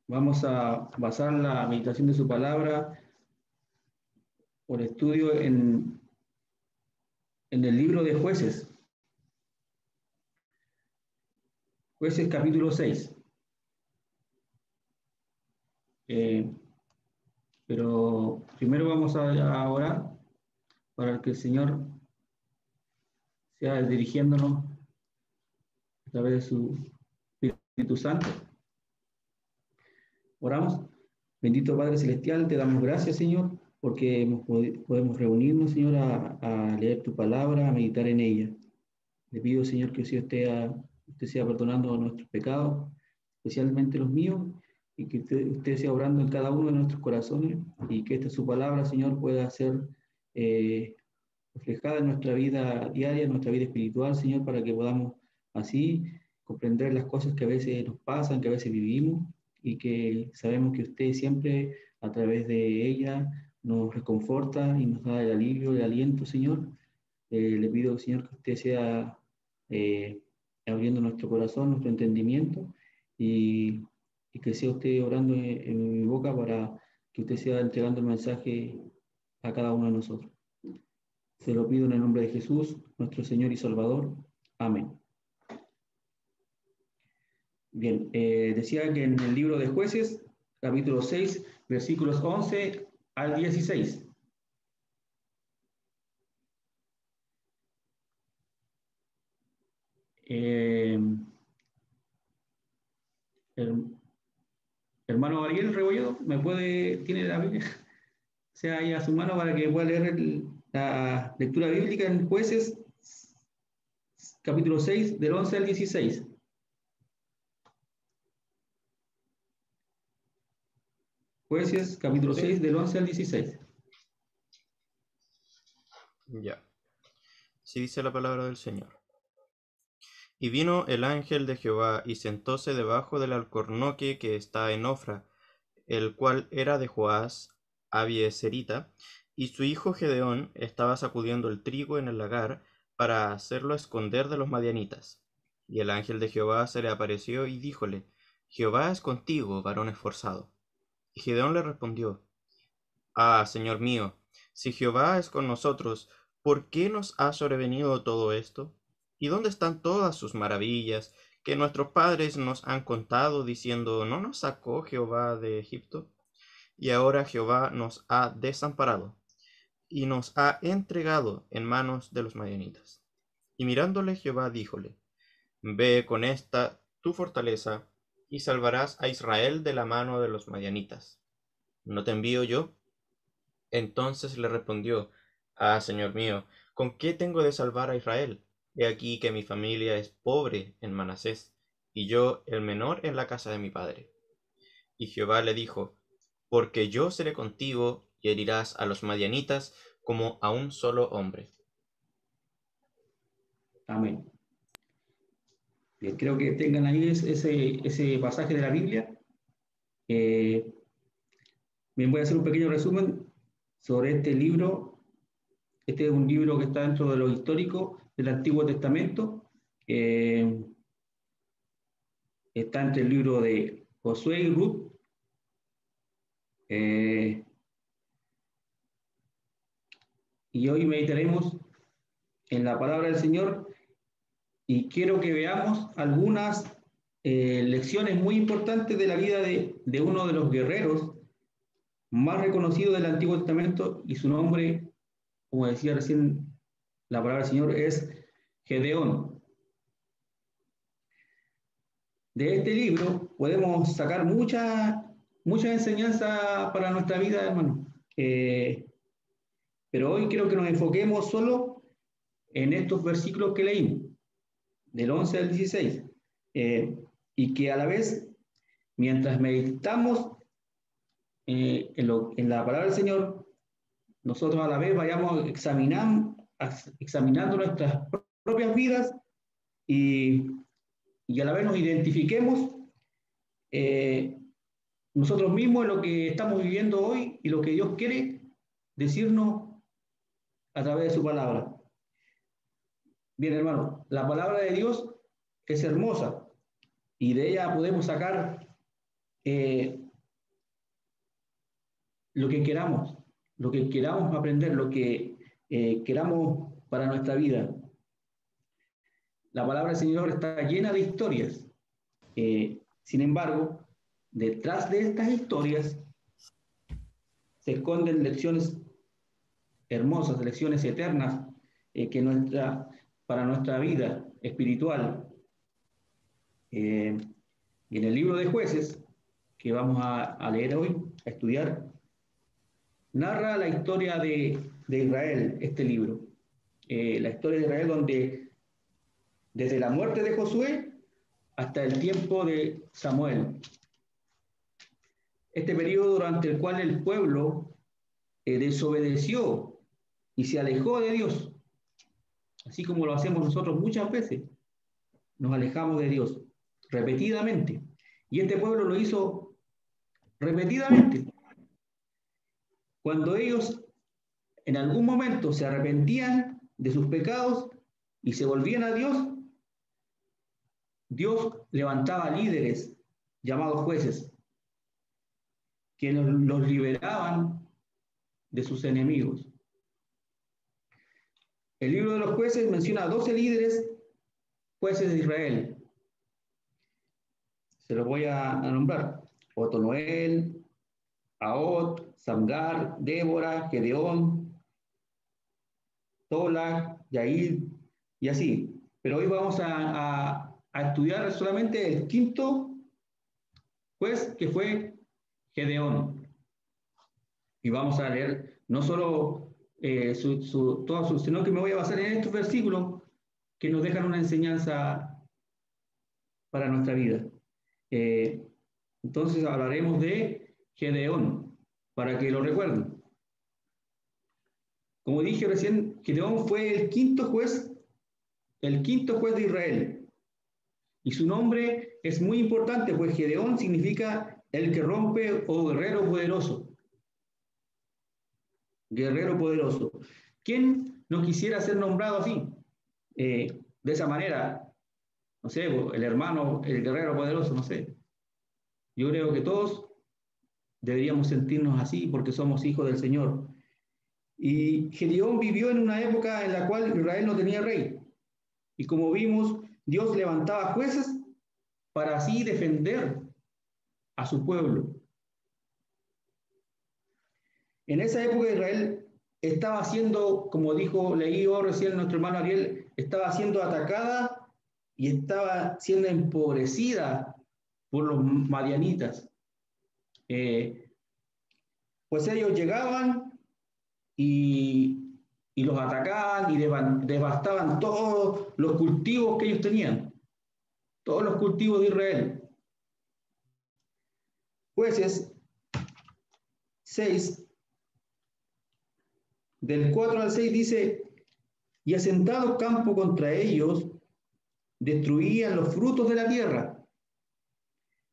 Vamos a basar la meditación de su palabra por estudio en el libro de Jueces. Jueces capítulo 6. Pero primero vamos a orar para que el Señor sea dirigiéndonos a través de su Espíritu Santo. Oramos. Bendito Padre Celestial, te damos gracias, Señor, porque podemos reunirnos, Señor, a leer tu palabra, a meditar en ella. Le pido, Señor, que usted sea perdonando nuestros pecados, especialmente los míos, y que usted sea obrando en cada uno de nuestros corazones, y que esta su palabra, Señor, pueda ser reflejada en nuestra vida diaria, en nuestra vida espiritual, Señor, para que podamos así comprender las cosas que a veces nos pasan, que a veces vivimos, y que sabemos que usted siempre, a través de ella, nos reconforta y nos da el alivio, el aliento, Señor. Le pido, Señor, que usted sea abriendo nuestro corazón, nuestro entendimiento, y que sea usted orando en mi boca para que usted sea entregando el mensaje a cada uno de nosotros. Se lo pido en el nombre de Jesús, nuestro Señor y Salvador. Amén. Bien, decía que en el libro de Jueces, capítulo 6, versículos 11 al 16. El hermano Ariel Rebolledo, tiene la Biblia? O sea, ahí a su mano para que pueda leer la lectura bíblica en Jueces, capítulo 6, del 11 al 16. Jueces, capítulo 6, del 11 al 16. Ya. Así dice la palabra del Señor. Y vino el ángel de Jehová y sentóse debajo del alcornoque que está en Ofra, el cual era de Joás, Abieserita, y su hijo Gedeón estaba sacudiendo el trigo en el lagar para hacerlo esconder de los madianitas. Y el ángel de Jehová se le apareció y díjole: Jehová es contigo, varón esforzado. Y Gedeón le respondió: Ah, Señor mío, si Jehová es con nosotros, ¿por qué nos ha sobrevenido todo esto? ¿Y dónde están todas sus maravillas que nuestros padres nos han contado, diciendo: ¿no nos sacó Jehová de Egipto? Y ahora Jehová nos ha desamparado y nos ha entregado en manos de los madianitas. Y mirándole Jehová díjole: Ve con esta tu fortaleza y salvarás a Israel de la mano de los madianitas. ¿No te envío yo? Entonces le respondió: Ah, Señor mío, ¿con qué tengo de salvar a Israel? He aquí que mi familia es pobre en Manasés, y yo el menor en la casa de mi padre. Y Jehová le dijo: Porque yo seré contigo, y herirás a los madianitas como a un solo hombre. Amén. Bien, creo que tengan ahí ese pasaje de la Biblia. Bien, voy a hacer un pequeño resumen sobre este libro. Este es un libro que está dentro de lo histórico del Antiguo Testamento. Está entre el libro de Josué y Ruth. Y hoy meditaremos en la palabra del Señor y quiero que veamos algunas lecciones muy importantes de la vida de uno de los guerreros más reconocidos del Antiguo Testamento, y su nombre, como decía recién la palabra del Señor, es Gedeón. De este libro podemos sacar mucha enseñanza para nuestra vida, hermano. Pero hoy quiero que nos enfoquemos solo en estos versículos que leímos, del 11 al 16, y que a la vez, mientras meditamos en la palabra del Señor, nosotros a la vez vayamos examinando nuestras propias vidas y, y a la vez nos identifiquemos eh, nosotros mismos en lo que estamos viviendo hoy y lo que Dios quiere decirnos a través de su palabra. Bien, hermano, la palabra de Dios es hermosa y de ella podemos sacar lo que queramos aprender, lo que queramos para nuestra vida. La palabra del Señor está llena de historias. Sin embargo, detrás de estas historias se esconden lecciones hermosas, lecciones eternas para nuestra vida espiritual. Y en el libro de Jueces, que vamos a leer hoy, a estudiar, narra la historia de Israel, este libro. La historia de Israel donde desde la muerte de Josué hasta el tiempo de Samuel. Este periodo durante el cual el pueblo desobedeció y se alejó de Dios, así como lo hacemos nosotros muchas veces, nos alejamos de Dios repetidamente. Y este pueblo lo hizo repetidamente. Cuando ellos en algún momento se arrepentían de sus pecados y se volvían a Dios, Dios levantaba líderes llamados jueces que los liberaban de sus enemigos. El libro de los jueces menciona a 12 líderes jueces de Israel. Se los voy a nombrar: Otonoel, Ahot, Samgar, Débora, Gedeón, Tola, Yair y así. Pero hoy vamos a estudiar solamente el quinto juez, que fue Gedeón. Y vamos a leer no solo sino que me voy a basar en estos versículos que nos dejan una enseñanza para nuestra vida. Entonces hablaremos de Gedeón, para que lo recuerden. Como dije recién, Gedeón fue el quinto juez de Israel. Y su nombre es muy importante, pues Gedeón significa el que rompe o guerrero poderoso. Guerrero poderoso. ¿Quién no quisiera ser nombrado así? De esa manera, no sé, el hermano, el guerrero poderoso, no sé. Yo creo que todos deberíamos sentirnos así porque somos hijos del Señor. Y Gedeón vivió en una época en la cual Israel no tenía rey. Y como vimos, Dios levantaba jueces para así defender a su pueblo. En esa época Israel estaba siendo, como leí recién nuestro hermano Ariel, estaba siendo atacada y estaba siendo empobrecida por los madianitas. Pues ellos llegaban y los atacaban y devastaban todos los cultivos que ellos tenían, todos los cultivos de Israel. Jueces 6, del 4 al 6 dice: y asentado campo contra ellos, destruían los frutos de la tierra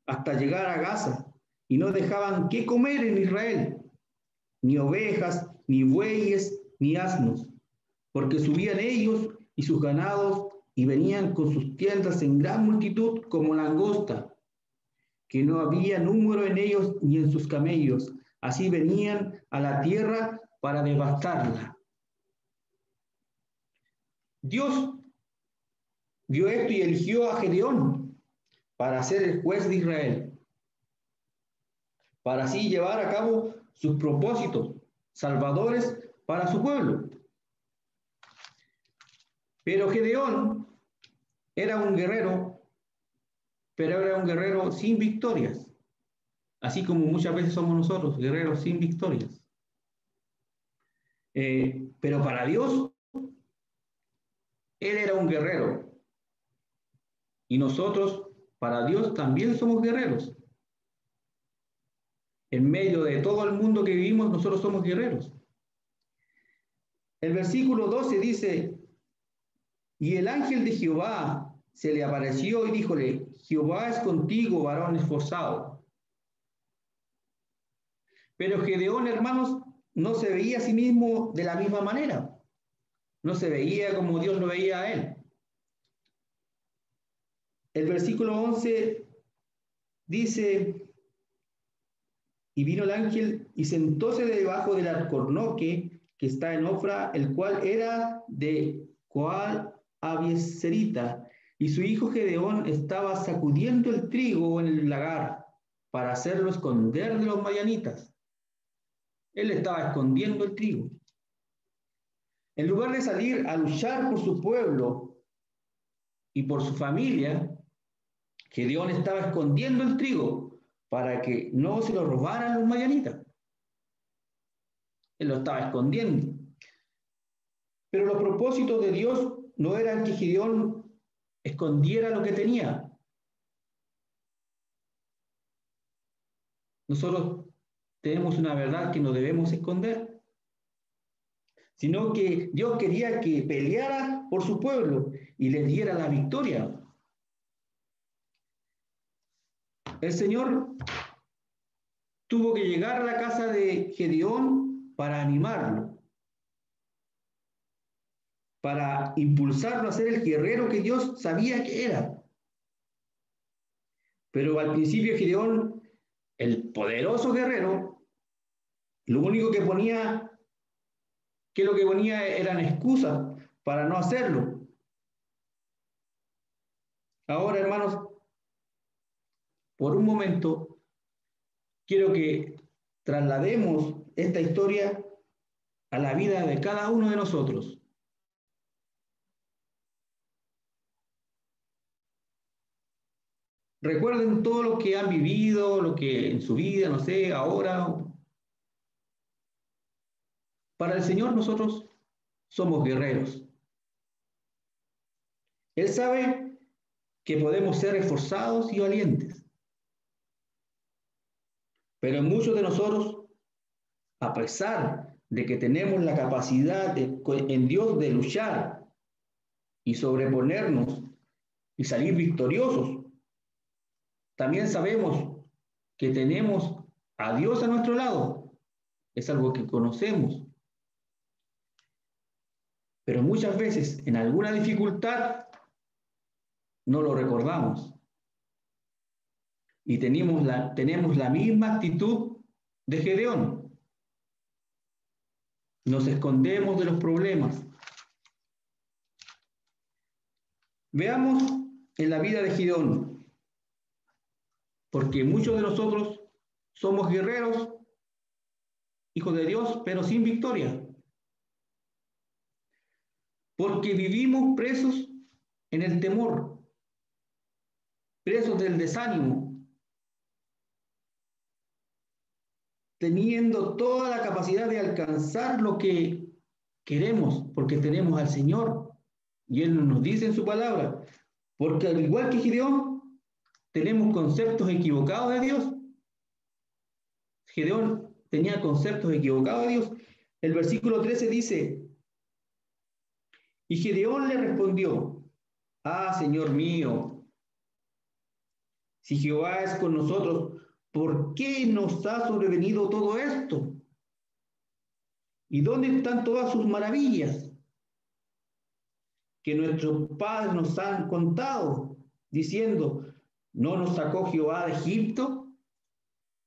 hasta llegar a Gaza, y no dejaban qué comer en Israel, ni ovejas, ni bueyes, ni asnos, porque subían ellos y sus ganados y venían con sus tiendas en gran multitud como langosta, que no había número en ellos ni en sus camellos. Así venían a la tierra para devastarla. Dios vio esto y eligió a Gedeón para ser el juez de Israel, para así llevar a cabo sus propósitos salvadores para su pueblo. Pero Gedeón era un guerrero, pero era un guerrero sin victorias, así como muchas veces somos nosotros, guerreros sin victorias. Pero para Dios, él era un guerrero. Y nosotros, para Dios, también somos guerreros. En medio de todo el mundo que vivimos, nosotros somos guerreros. El versículo 12 dice: y el ángel de Jehová se le apareció y díjole: Jehová es contigo, varón esforzado. Pero Gedeón, hermanos, no se veía a sí mismo de la misma manera. No se veía como Dios lo veía a él. el versículo 11 dice, y vino el ángel y sentóse debajo del alcornoque que está en Ofra, el cual era de Coal Abieserita, y su hijo Gedeón estaba sacudiendo el trigo en el lagar para hacerlo esconder de los madianitas. Él estaba escondiendo el trigo. En lugar de salir a luchar por su pueblo y por su familia, Gedeón estaba escondiendo el trigo para que no se lo robaran los madianitas. Él lo estaba escondiendo. Pero los propósitos de Dios no eran que Gedeón escondiera lo que tenía. Nosotros tenemos una verdad que no debemos esconder, sino que Dios quería que peleara por su pueblo y le diera la victoria. El Señor tuvo que llegar a la casa de Gedeón para animarlo, para impulsarlo a ser el guerrero que Dios sabía que era. Pero al principio Gedeón, el poderoso guerrero, lo único que ponía, que lo que ponía eran excusas para no hacerlo. Ahora, hermanos, por un momento, quiero que traslademos esta historia a la vida de cada uno de nosotros. Recuerden todo lo que han vivido, lo que en su vida, no sé, ahora. Para el Señor nosotros somos guerreros. Él sabe que podemos ser esforzados y valientes. Pero muchos de nosotros, a pesar de que tenemos la capacidad en Dios de luchar y sobreponernos y salir victoriosos, también sabemos que tenemos a Dios a nuestro lado. Es algo que conocemos. Pero muchas veces en alguna dificultad no lo recordamos. Y tenemos la misma actitud de Gedeón. Nos escondemos de los problemas. Veamos en la vida de Gedeón, porque muchos de nosotros somos guerreros, hijos de Dios, pero sin victoria. Porque vivimos presos en el temor, presos del desánimo, teniendo toda la capacidad de alcanzar lo que queremos, porque tenemos al Señor. Y Él nos dice en su palabra, porque al igual que Gedeón, tenemos conceptos equivocados de Dios. Gedeón tenía conceptos equivocados de Dios. El versículo 13 dice, y Gedeón le respondió, ah, Señor mío, si Jehová es con nosotros, ¿por qué nos ha sobrevenido todo esto? ¿Y dónde están todas sus maravillas que nuestros padres nos han contado, diciendo, ¿no nos sacó Jehová de Egipto?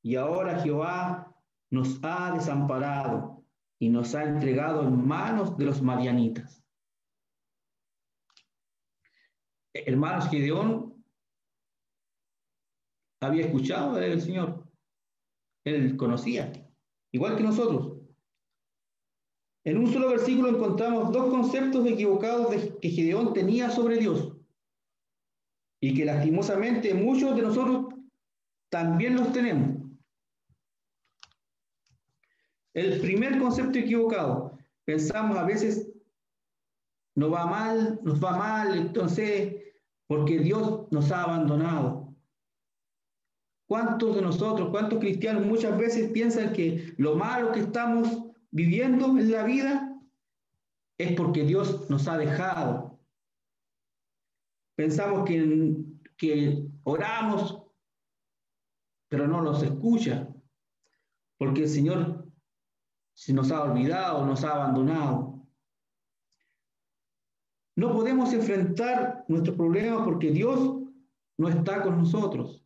Y ahora Jehová nos ha desamparado y nos ha entregado en manos de los madianitas. Hermanos, Gedeón había escuchado del Señor. Él conocía, igual que nosotros. En un solo versículo encontramos dos conceptos equivocados que Gedeón tenía sobre Dios y que lastimosamente muchos de nosotros también los tenemos. El primer concepto equivocado, pensamos a veces nos va mal, entonces, porque Dios nos ha abandonado. ¿Cuántos de nosotros, cuántos cristianos muchas veces piensan que lo malo que estamos viviendo en la vida es porque Dios nos ha dejado? Pensamos que oramos, pero no nos escucha, porque el Señor se nos ha olvidado, nos ha abandonado. No podemos enfrentar nuestros problemas porque Dios no está con nosotros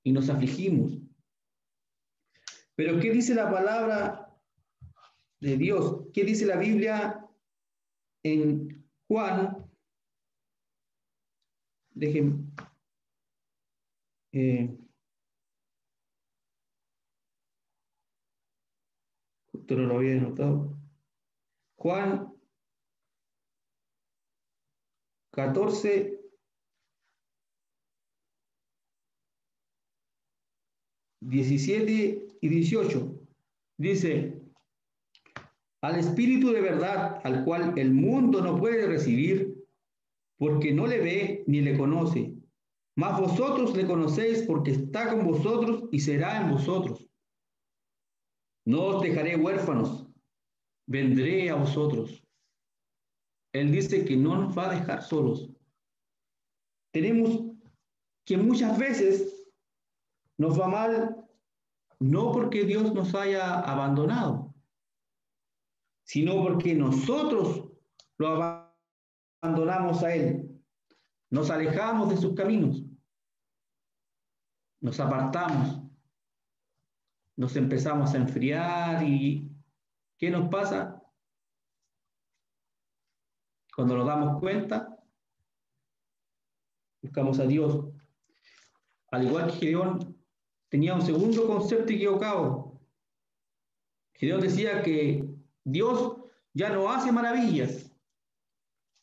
y nos afligimos. Pero ¿qué dice la palabra de Dios? ¿Qué dice la Biblia en Juan? Déjenme, justo no lo había anotado. Juan 14, 17 y 18. Dice: al Espíritu de verdad, al cual el mundo no puede recibir, porque no le ve ni le conoce. Mas vosotros le conocéis, porque está con vosotros y será en vosotros. No os dejaré huérfanos, vendré a vosotros. Él dice que no nos va a dejar solos. Tenemos que muchas veces nos va mal, no porque Dios nos haya abandonado, sino porque nosotros lo abandonamos a Él. Nos alejamos de sus caminos, nos apartamos, nos empezamos a enfriar. ¿Y qué nos pasa? Cuando nos damos cuenta, buscamos a Dios. Al igual que Gedeón tenía un segundo concepto equivocado. Gedeón decía que Dios ya no hace maravillas.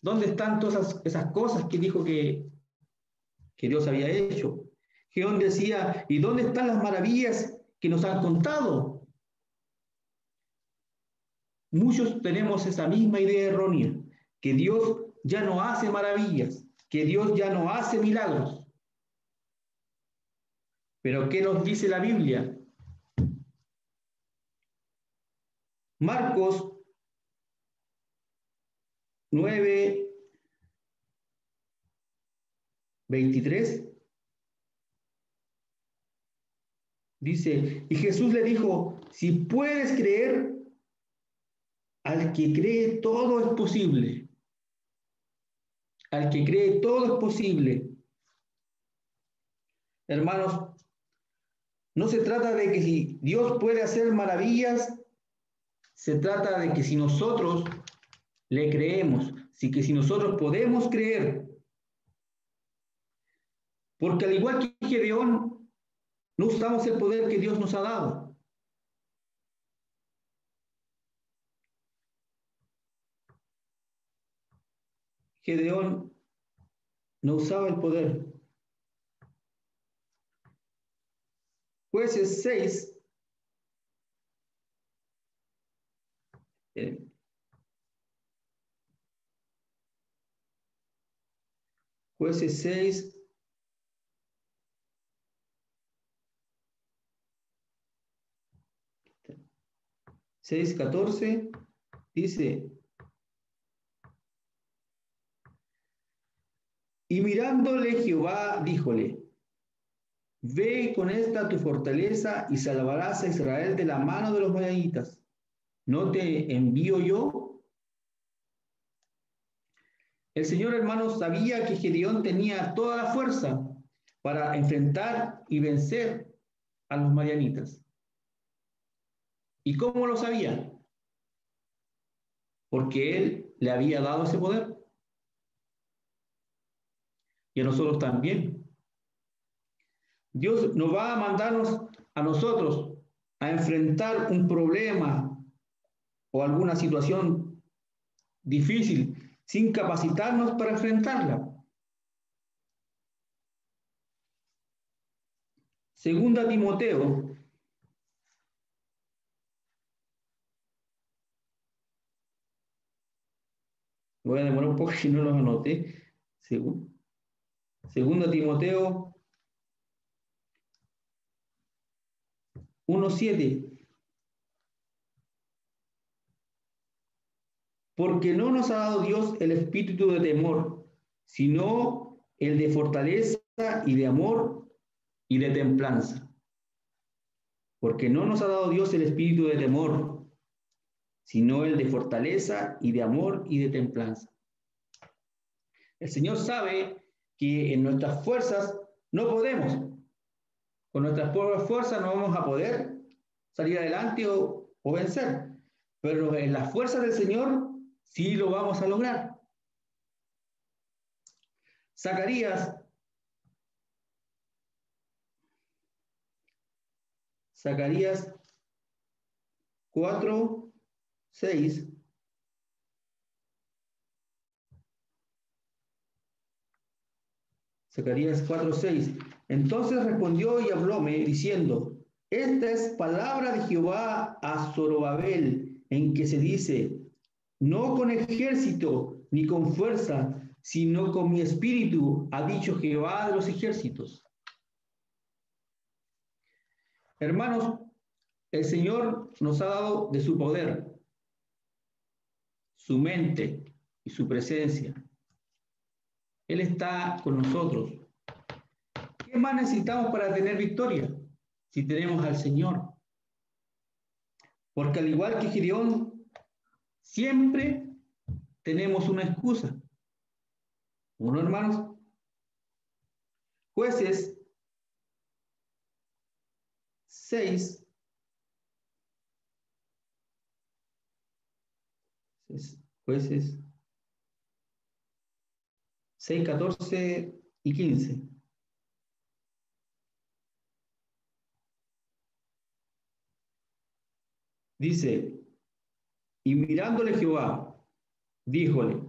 ¿Dónde están todas esas cosas que dijo que Dios había hecho? Gedeón decía: ¿y dónde están las maravillas que nos han contado? Muchos tenemos esa misma idea errónea, que Dios ya no hace maravillas, que Dios ya no hace milagros. Pero ¿qué nos dice la Biblia? Marcos 9, 23 dice: y Jesús le dijo: si puedes creer, al que cree todo es posible. Al que cree todo es posible. Hermanos, no se trata de que si Dios puede hacer maravillas, se trata de que si nosotros le creemos, que si nosotros podemos creer. Porque al igual que Gedeón, no usamos el poder que Dios nos ha dado. Gedeón no usaba el poder. Jueces 6, Jueces 6, 6:14 dice: y mirándole Jehová, díjole: ve con esta tu fortaleza y salvarás a Israel de la mano de los madianitas. ¿No te envío yo? El Señor, hermanos, sabía que Gedeón tenía toda la fuerza para enfrentar y vencer a los madianitas. ¿Y cómo lo sabía? Porque Él le había dado ese poder. Y a nosotros también. Dios nos va a mandarnos a nosotros a enfrentar un problema o alguna situación difícil sin capacitarnos para enfrentarla. Segunda Timoteo, voy a demorar un poco si no los anoté. Segunda Timoteo 1:7. Porque no nos ha dado Dios el espíritu de temor, sino el de fortaleza y de amor y de templanza. Porque no nos ha dado Dios el espíritu de temor, sino el de fortaleza y de amor y de templanza. El Señor sabe que en nuestras fuerzas no podemos. Con nuestras propias fuerzas no vamos a poder salir adelante o vencer. Pero en las fuerzas del Señor sí lo vamos a lograr. Zacarías 4:6. Zacarías 4:6. Entonces respondió y hablóme diciendo: esta es palabra de Jehová a Zorobabel, en que se dice: no con ejército ni con fuerza, sino con mi espíritu, ha dicho Jehová de los ejércitos. Hermanos, el Señor nos ha dado de su poder, su mente y su presencia. Él está con nosotros. ¿Qué más necesitamos para tener victoria? Si tenemos al Señor. Porque al igual que Gideón, siempre tenemos una excusa. ¿Uno, hermanos? Jueces 6. Jueces 6, 14 y 15. Dice: y mirándole Jehová, díjole: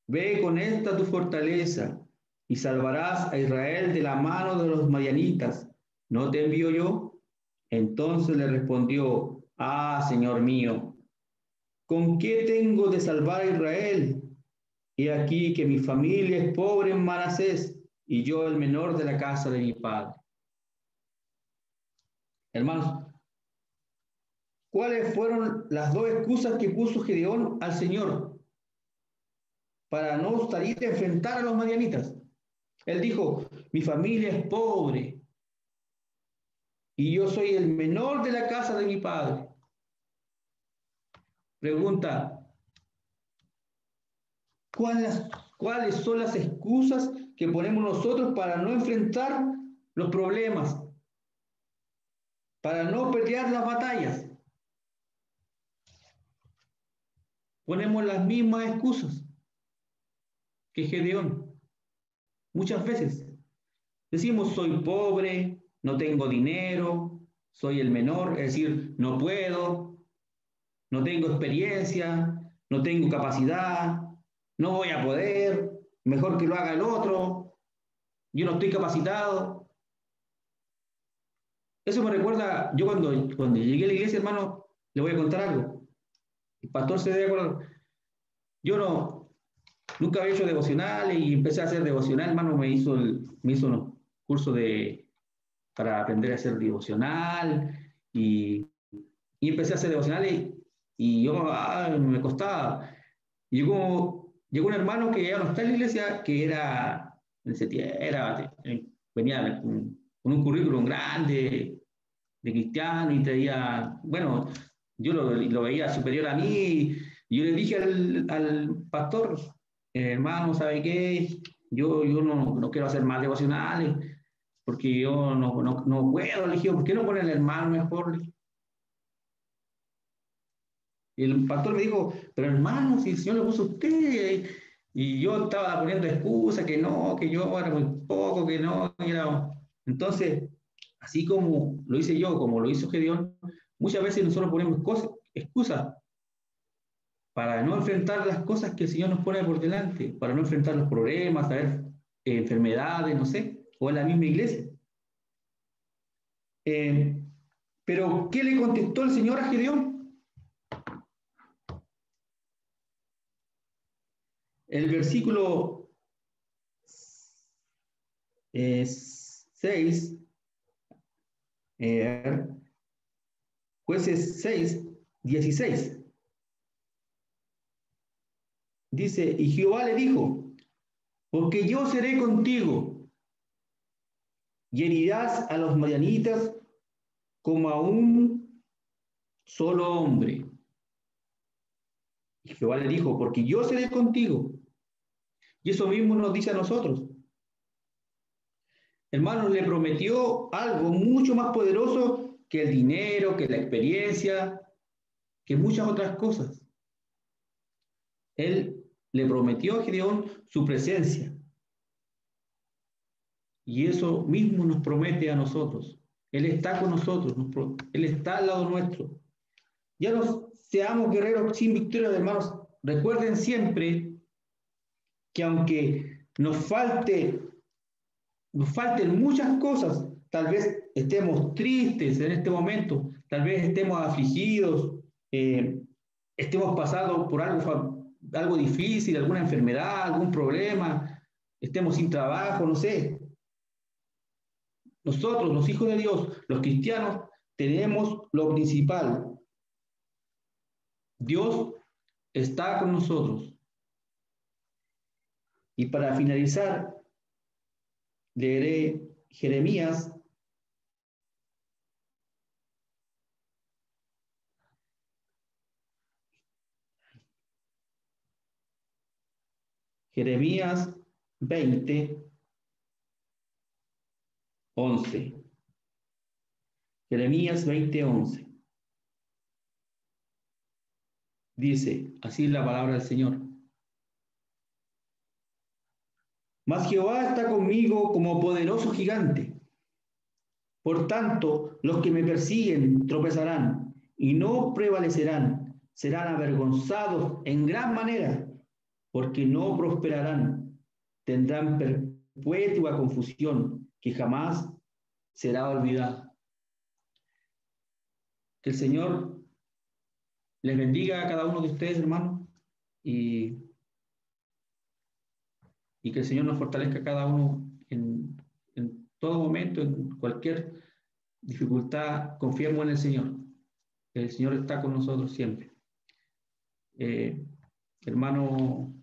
ve con esta tu fortaleza y salvarás a Israel de la mano de los madianitas. ¿No te envío yo? Entonces le respondió: ah, Señor mío, ¿con qué tengo de salvar a Israel? He aquí que mi familia es pobre en Manasés y yo el menor de la casa de mi padre. Hermanos, ¿cuáles fueron las dos excusas que puso Gedeón al Señor para no salir a enfrentar a los madianitas? Él dijo: mi familia es pobre y yo soy el menor de la casa de mi padre. Pregunta: ¿cuáles son las excusas que ponemos nosotros para no enfrentar los problemas, para no pelear las batallas? Ponemos las mismas excusas que Gedeón. Muchas veces decimos: soy pobre, no tengo dinero, soy el menor, es decir, no puedo, no tengo experiencia, no tengo capacidad, no voy a poder, mejor que lo haga el otro, yo no estoy capacitado. Eso me recuerda, yo cuando llegué a la iglesia, hermano, le voy a contar algo. El pastor se debe acordar. Yo nunca había hecho devocionales y empecé a hacer devocional, hermano, me hizo unos cursos para aprender a hacer devocional y empecé a hacer devocionales y yo me costaba. Llegó un hermano que ya no está en la iglesia, que venía con un currículum grande de cristiano y traía, bueno, yo lo veía superior a mí y yo le dije al pastor: hermano, ¿sabe qué? Yo no quiero hacer más devocionales porque yo no puedo. Le dije: ¿por qué no ponen el hermano mejor? Y el pastor me dijo: pero hermano, si el Señor lo puso a usted. Y yo estaba poniendo excusas, que no, que yo era muy poco, que no. Entonces, así como lo hice yo, como lo hizo Gedeón, muchas veces nosotros ponemos excusas para no enfrentar las cosas que el Señor nos pone por delante, para no enfrentar los problemas, enfermedades, no sé, o en la misma iglesia. Pero, ¿qué le contestó el Señor a Gedeón? El versículo 6, Jueces 6, 16. Dice: y Jehová le dijo: porque yo seré contigo y herirás a los madianitas como a un solo hombre. Y Jehová le dijo: porque yo seré contigo. Y eso mismo nos dice a nosotros: hermanos, le prometió algo mucho más poderoso que el dinero, que la experiencia, que muchas otras cosas. Él le prometió a Gedeón su presencia. Y eso mismo nos promete a nosotros. Él está con nosotros, Él está al lado nuestro. Ya no seamos guerreros sin victoria, hermanos. Recuerden siempre que aunque nos falten muchas cosas, tal vez estemos tristes en este momento, tal vez estemos afligidos, estemos pasando por algo difícil, alguna enfermedad, algún problema, estemos sin trabajo, no sé. Nosotros, los hijos de Dios, los cristianos, tenemos lo principal. Dios está con nosotros. Y para finalizar, leeré Jeremías Jeremías 20, 11. Jeremías 20, 11. Dice, así es la palabra del Señor. Mas Jehová está conmigo como poderoso gigante. Por tanto, los que me persiguen tropezarán y no prevalecerán. Serán avergonzados en gran manera, porque no prosperarán. Tendrán perpetua confusión que jamás será olvidada. Que el Señor les bendiga a cada uno de ustedes, hermanos, y, y que el Señor nos fortalezca a cada uno en todo momento, en cualquier dificultad. Confiemos en el Señor. El Señor está con nosotros siempre. Hermano